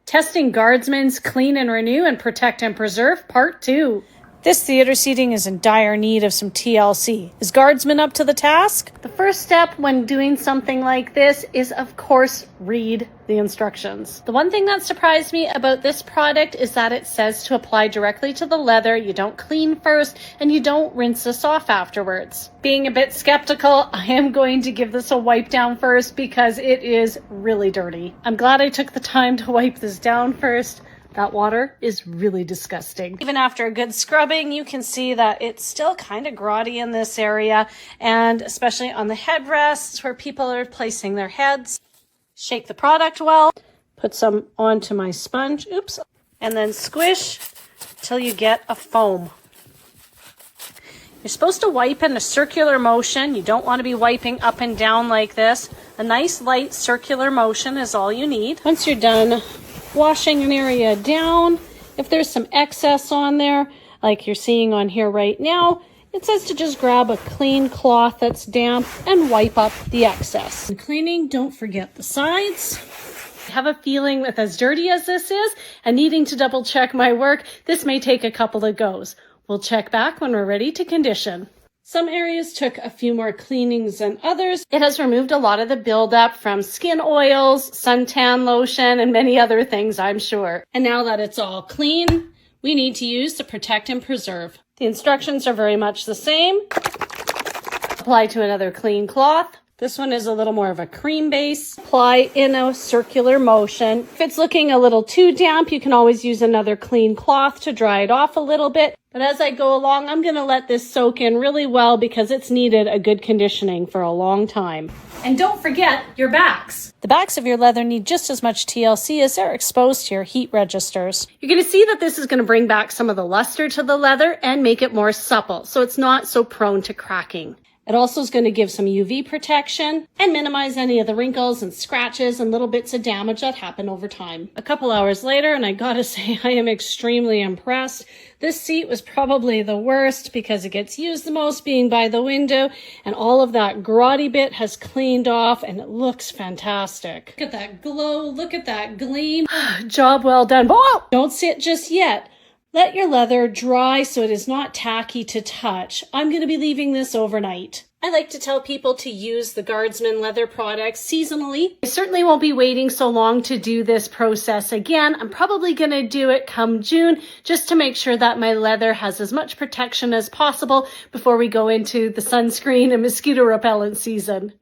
Testing Guardsman's Clean and Renew and Protect and Preserve Part 2. This theater seating is in dire need of some TLC. Is Guardsman up to the task? The first step when doing something like this is, of course, read the instructions. The one thing that surprised me about this product is that it says to apply directly to the leather, you don't clean first, and you don't rinse this off afterwards. Being a bit skeptical, I am going to give this a wipe down first because it is really dirty. I'm glad I took the time to wipe this down first. That water is really disgusting. Even after a good scrubbing, you can see that it's still kind of grotty in this area, and especially on the headrests where people are placing their heads. Shake the product well, put some onto my sponge, oops, and then squish till you get a foam. You're supposed to wipe in a circular motion. You don't want to be wiping up and down like this. A nice light circular motion is all you need. Once you're done washing an area down, if there's some excess on there, like you're seeing on here right now, it says to just grab a clean cloth that's damp and wipe up the excess. And cleaning, don't forget the sides. I have a feeling with as dirty as this is and needing to double check my work, this may take a couple of goes. We'll check back when we're ready to condition. Some areas took a few more cleanings than others. It has removed a lot of the buildup from skin oils, suntan lotion, and many other things, I'm sure. And now that it's all clean, we need to use the Protect and Preserve. The instructions are very much the same. Apply to another clean cloth. This one is a little more of a cream base. Apply in a circular motion. If it's looking a little too damp, you can always use another clean cloth to dry it off a little bit. But as I go along, I'm going to let this soak in really well because it's needed a good conditioning for a long time. And don't forget your backs. The backs of your leather need just as much TLC as they're exposed to your heat registers. You're going to see that this is going to bring back some of the luster to the leather and make it more supple, so it's not so prone to cracking. It also is going to give some UV protection and minimize any of the wrinkles and scratches and little bits of damage that happen over time. A couple hours later, and I gotta say I am extremely impressed. This seat was probably the worst because it gets used the most being by the window, and all of that grotty bit has cleaned off and it looks fantastic. Look at that glow, look at that gleam. Job well done. Oh! Don't sit just yet. Let your leather dry so it is not tacky to touch. I'm going to be leaving this overnight. I like to tell people to use the Guardsman leather products seasonally. I certainly won't be waiting so long to do this process again. I'm probably going to do it come June just to make sure that my leather has as much protection as possible before we go into the sunscreen and mosquito repellent season.